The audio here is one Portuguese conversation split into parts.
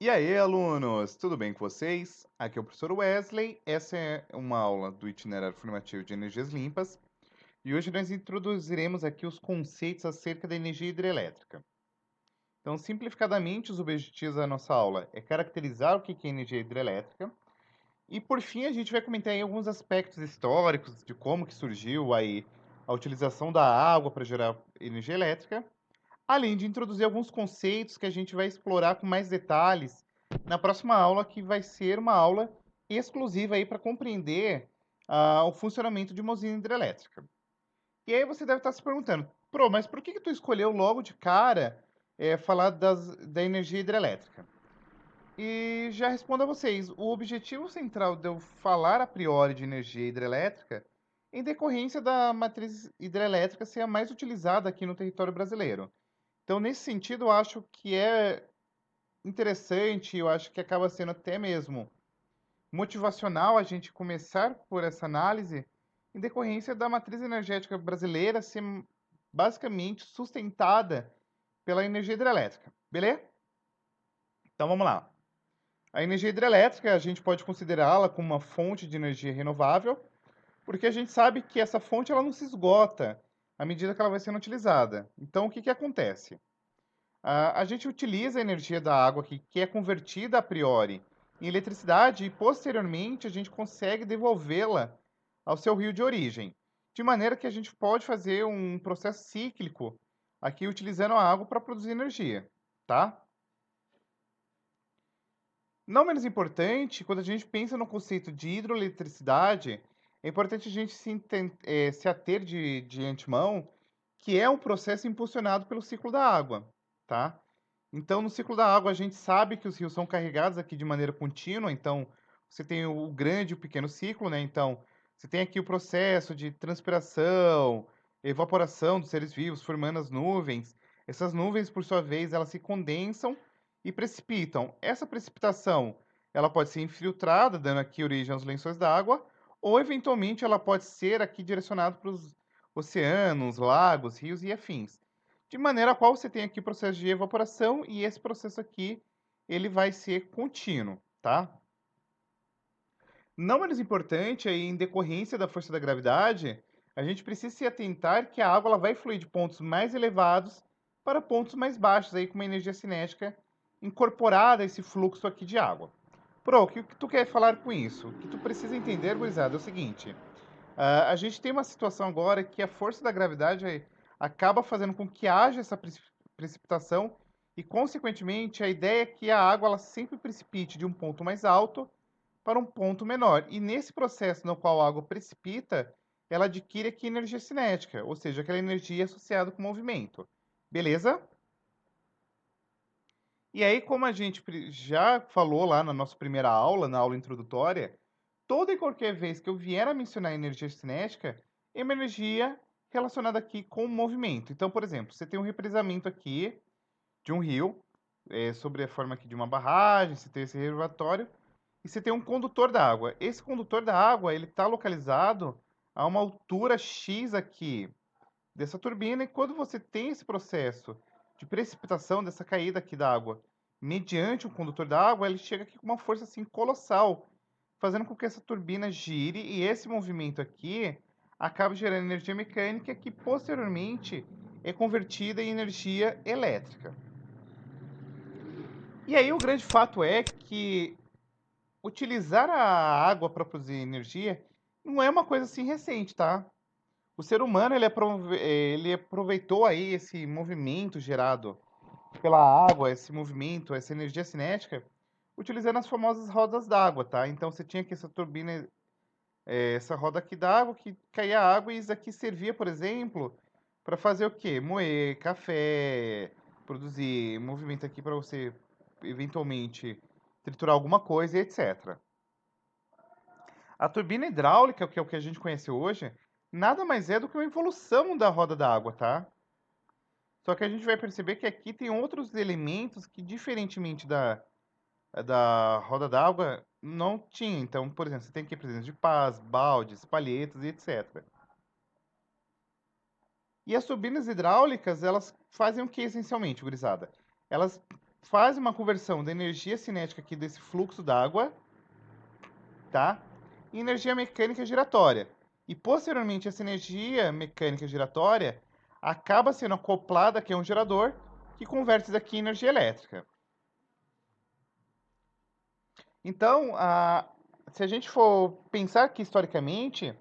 E aí, alunos, tudo bem com vocês? Aqui é o professor Wesley. Essa é uma aula do itinerário formativo de energias limpas e hoje nós introduziremos aqui os conceitos acerca da energia hidrelétrica. Então, simplificadamente, os objetivos da nossa aula é caracterizar o que é energia hidrelétrica e, por fim, a gente vai comentar aí alguns aspectos históricos de como que surgiu aí a utilização da água para gerar energia elétrica, além de introduzir alguns conceitos que a gente vai explorar com mais detalhes na próxima aula, que vai ser uma aula exclusiva aí para compreender o funcionamento de uma usina hidrelétrica. E aí você deve estar se perguntando, mas por que tu escolheu logo de cara falar da energia hidrelétrica? E já respondo a vocês, o objetivo central de eu falar a priori de energia hidrelétrica é em decorrência da matriz hidrelétrica ser a mais utilizada aqui no território brasileiro. Então, nesse sentido, eu acho que é interessante, eu acho que acaba sendo até mesmo motivacional a gente começar por essa análise em decorrência da matriz energética brasileira ser basicamente sustentada pela energia hidrelétrica, beleza? Então vamos lá. A energia hidrelétrica a gente pode considerá-la como uma fonte de energia renovável, porque a gente sabe que essa fonte ela não se esgota à medida que ela vai sendo utilizada. Então o que acontece? A gente utiliza a energia da água que é convertida a priori em eletricidade e posteriormente a gente consegue devolvê-la ao seu rio de origem, de maneira que a gente pode fazer um processo cíclico aqui utilizando a água para produzir energia, tá? Não menos importante, quando a gente pensa no conceito de hidroeletricidade, é importante a gente se ater de antemão que é um processo impulsionado pelo ciclo da água, tá? Então, no ciclo da água, a gente sabe que os rios são carregados aqui de maneira contínua, então você tem o grande e o pequeno ciclo, né? Então, você tem aqui o processo de transpiração, evaporação dos seres vivos, formando as nuvens. Essas nuvens, por sua vez, elas se condensam e precipitam. Essa precipitação, ela pode ser infiltrada, dando aqui origem aos lençóis d'água, ou eventualmente ela pode ser aqui direcionada para os oceanos, lagos, rios e afins. De maneira a qual você tem aqui o processo de evaporação e esse processo aqui, ele vai ser contínuo, tá? Não menos importante, aí, em decorrência da força da gravidade, a gente precisa se atentar que a água ela vai fluir de pontos mais elevados para pontos mais baixos, aí, com uma energia cinética incorporada a esse fluxo aqui de água. O que tu quer falar com isso? O que tu precisa entender, gurizada, é o seguinte. A gente tem uma situação agora que a força da gravidade acaba fazendo com que haja essa precipitação e, consequentemente, a ideia é que a água ela sempre precipite de um ponto mais alto para um ponto menor. E nesse processo no qual a água precipita, ela adquire aqui energia cinética, ou seja, aquela energia associada com o movimento. Beleza? E aí, como a gente já falou lá na nossa primeira aula, na aula introdutória, toda e qualquer vez que eu vier a mencionar energia cinética, é uma energia relacionada aqui com o movimento. Então, por exemplo, você tem um represamento aqui de um rio, sobre a forma aqui de uma barragem, você tem esse reservatório, e você tem um condutor da água. Esse condutor da água, ele está localizado a uma altura X aqui dessa turbina, e quando você tem esse processo de precipitação dessa caída aqui da água, mediante o condutor da água, ele chega aqui com uma força assim colossal, fazendo com que essa turbina gire e esse movimento aqui acaba gerando energia mecânica que posteriormente é convertida em energia elétrica. E aí o grande fato é que utilizar a água para produzir energia não é uma coisa assim recente, tá? O ser humano ele aproveitou aí esse movimento gerado pela água, esse movimento, essa energia cinética, utilizando as famosas rodas d'água, tá? Então você tinha aqui essa turbina, essa roda aqui d'água que caía água e isso aqui servia, por exemplo, para fazer o quê? Moer café, produzir movimento aqui para você eventualmente triturar alguma coisa e etc. A turbina hidráulica, que é o que a gente conhece hoje, nada mais é do que uma evolução da roda d'água, tá? Só que a gente vai perceber que aqui tem outros elementos que, diferentemente da roda d'água, não tinha. Então, por exemplo, você tem aqui a presença de pás, baldes, palhetas e etc. E as turbinas hidráulicas, elas fazem o que essencialmente, gurizada? Elas faz uma conversão da energia cinética aqui desse fluxo d'água, tá? Em energia mecânica giratória. E posteriormente essa energia mecânica giratória acaba sendo acoplada aqui a um gerador que converte isso aqui em energia elétrica. Então, se a gente for pensar aqui historicamente,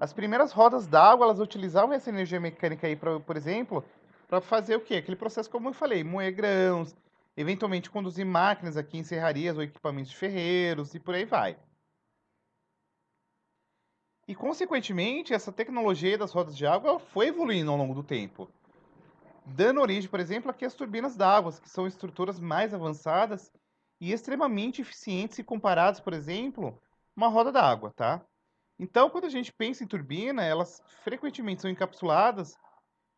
as primeiras rodas d'água, elas utilizavam essa energia mecânica aí, por exemplo, para fazer o quê? Aquele processo, como eu falei, moer grãos, eventualmente conduzir máquinas aqui em serrarias ou equipamentos de ferreiros e por aí vai. E, consequentemente, essa tecnologia das rodas de água ela foi evoluindo ao longo do tempo, dando origem, por exemplo, aqui às turbinas d'água, que são estruturas mais avançadas e extremamente eficientes se comparadas, por exemplo, uma roda d'água, tá? Então, quando a gente pensa em turbina, elas frequentemente são encapsuladas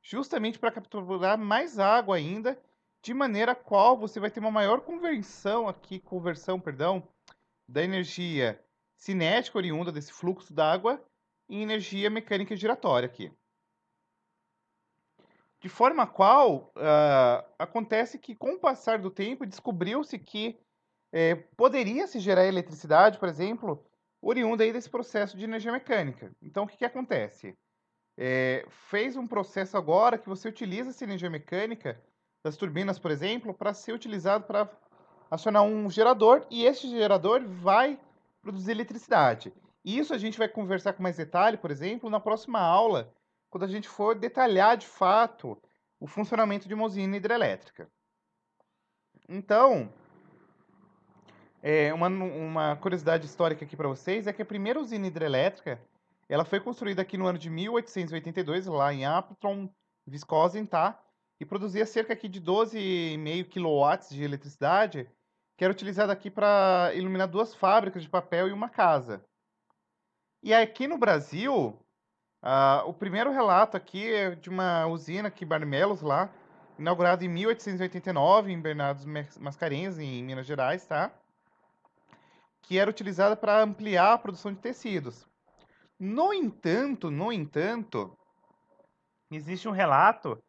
justamente para capturar mais água ainda, de maneira a qual você vai ter uma maior conversão, perdão, da energia cinética oriunda desse fluxo d'água em energia mecânica giratória aqui. De forma a qual acontece que, com o passar do tempo, descobriu-se que poderia se gerar eletricidade, por exemplo, oriunda aí desse processo de energia mecânica. Então, o que acontece? Fez um processo agora que você utiliza essa energia mecânica das turbinas, por exemplo, para ser utilizado para acionar um gerador e esse gerador vai produzir eletricidade. Isso a gente vai conversar com mais detalhe, por exemplo, na próxima aula, quando a gente for detalhar de fato o funcionamento de uma usina hidrelétrica. Então, uma curiosidade histórica aqui para vocês é que a primeira usina hidrelétrica ela foi construída aqui no ano de 1882, lá em Appleton, Wisconsin, tá? E produzia cerca aqui de 12,5 quilowatts de eletricidade, que era utilizada aqui para iluminar 2 fábricas de papel e uma casa. E aqui no Brasil, o primeiro relato aqui é de uma usina aqui, Barmelos, lá, inaugurada em 1889, em Bernardo Mascarenhas, em Minas Gerais, tá? Que era utilizada para ampliar a produção de tecidos. No entanto, existe um relato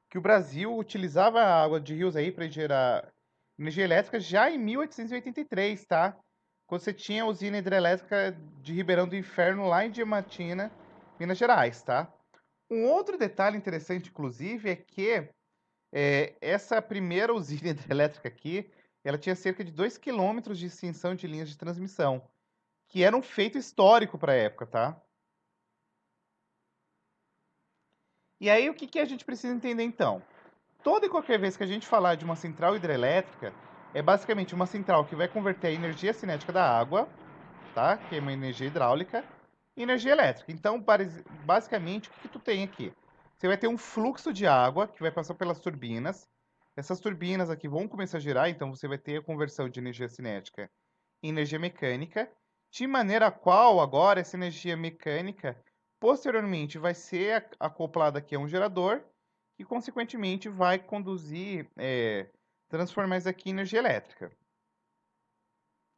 que o Brasil utilizava a água de rios aí para gerar energia elétrica já em 1883, tá? Quando você tinha a usina hidrelétrica de Ribeirão do Inferno lá em Diamantina, Minas Gerais, tá? Um outro detalhe interessante, inclusive, é que essa primeira usina hidrelétrica aqui, ela tinha cerca de 2 quilômetros de extensão de linhas de transmissão, que era um feito histórico para a época, tá? E aí, o que que a gente precisa entender então? Toda e qualquer vez que a gente falar de uma central hidrelétrica, é basicamente uma central que vai converter a energia cinética da água, tá? Que é uma energia hidráulica, em energia elétrica. Então, basicamente, o que que tu tem aqui? Você vai ter um fluxo de água que vai passar pelas turbinas. Essas turbinas aqui vão começar a girar, então você vai ter a conversão de energia cinética em energia mecânica, de maneira a qual agora essa energia mecânica posteriormente vai ser acoplada aqui a um gerador que consequentemente vai conduzir, transformar isso aqui em energia elétrica.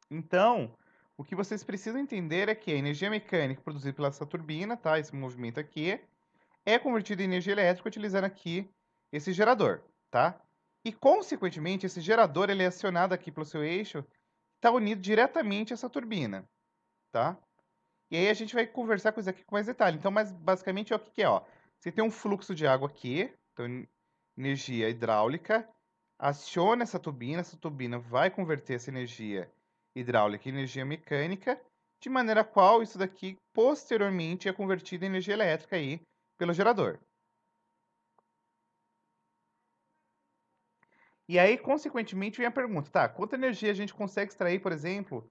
Então, o que vocês precisam entender é que a energia mecânica produzida pela essa turbina, tá? Esse movimento aqui, é convertida em energia elétrica utilizando aqui esse gerador, tá? E, consequentemente, esse gerador ele é acionado aqui pelo seu eixo, está unido diretamente a essa turbina, tá? E aí a gente vai conversar com isso aqui com mais detalhe. Então, mas basicamente é o que que é, ó. Você tem um fluxo de água aqui, então energia hidráulica, aciona essa turbina vai converter essa energia hidráulica em energia mecânica, de maneira a qual isso daqui posteriormente é convertido em energia elétrica aí pelo gerador. E aí, consequentemente, vem a pergunta, tá? Quanta energia a gente consegue extrair, por exemplo,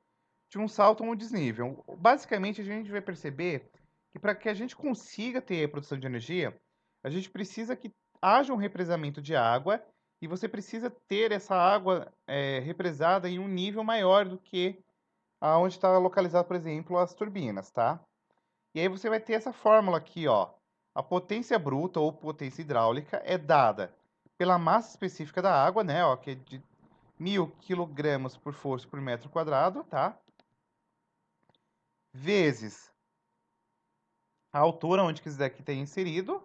de um salto a um desnível? Basicamente, a gente vai perceber que para que a gente consiga ter a produção de energia, a gente precisa que haja um represamento de água e você precisa ter essa água represada em um nível maior do que aonde está localizado, por exemplo, as turbinas, tá? E aí você vai ter essa fórmula aqui, ó. A potência bruta ou potência hidráulica é dada pela massa específica da água, né, ó, que é de 1.000 kg por força por metro quadrado, tá? Vezes a altura onde quiser que tenha inserido,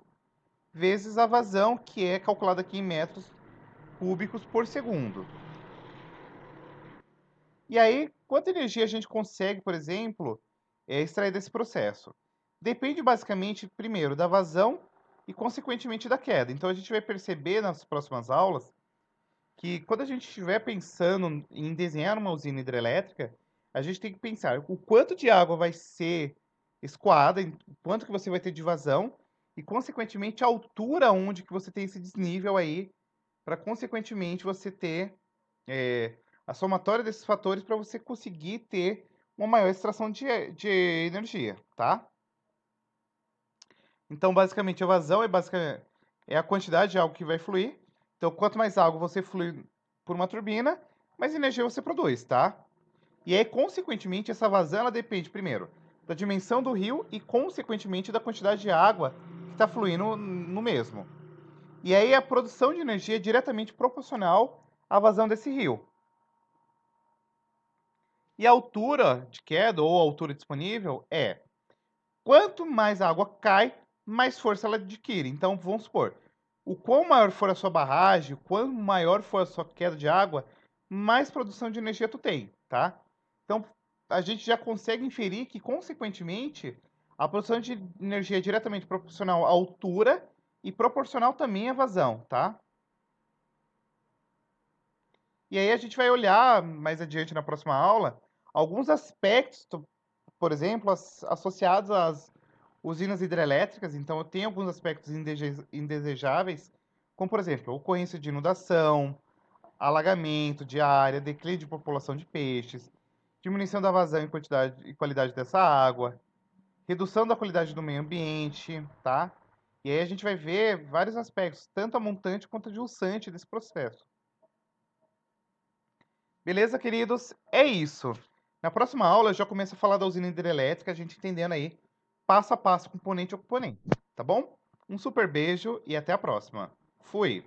vezes a vazão, que é calculada aqui em metros cúbicos por segundo. E aí, quanta energia a gente consegue, por exemplo, extrair desse processo? Depende basicamente, primeiro, da vazão e, consequentemente, da queda. Então, a gente vai perceber nas próximas aulas que quando a gente estiver pensando em desenhar uma usina hidrelétrica, a gente tem que pensar o quanto de água vai ser escoada, o quanto que você vai ter de vazão e, consequentemente, a altura onde que você tem esse desnível aí, para, consequentemente, você ter a somatória desses fatores para você conseguir ter uma maior extração de energia, tá? Então, basicamente, a vazão é a quantidade de água que vai fluir. Então, quanto mais água você flui por uma turbina, mais energia você produz, tá? E aí, consequentemente, essa vazão ela depende, primeiro, da dimensão do rio e, consequentemente, da quantidade de água que está fluindo no mesmo. E aí, a produção de energia é diretamente proporcional à vazão desse rio. E a altura de queda ou a altura disponível é quanto mais água cai, mais força ela adquire. Então, vamos supor, o quão maior for a sua barragem, o quão maior for a sua queda de água, mais produção de energia tu tem, tá? Então, a gente já consegue inferir que, consequentemente, a produção de energia é diretamente proporcional à altura e proporcional também à vazão, tá? E aí a gente vai olhar mais adiante na próxima aula alguns aspectos, por exemplo, associados às usinas hidrelétricas. Então, tem alguns aspectos indesejáveis, como, por exemplo, ocorrência de inundação, alagamento de área, declínio de população de peixes, diminuição da vazão e quantidade e qualidade dessa água, redução da qualidade do meio ambiente, tá? E aí a gente vai ver vários aspectos, tanto a montante quanto a jusante desse processo. Beleza, queridos? É isso. Na próxima aula eu já começo a falar da usina hidrelétrica, a gente entendendo aí passo a passo, componente a componente, tá bom? Um super beijo e até a próxima. Fui!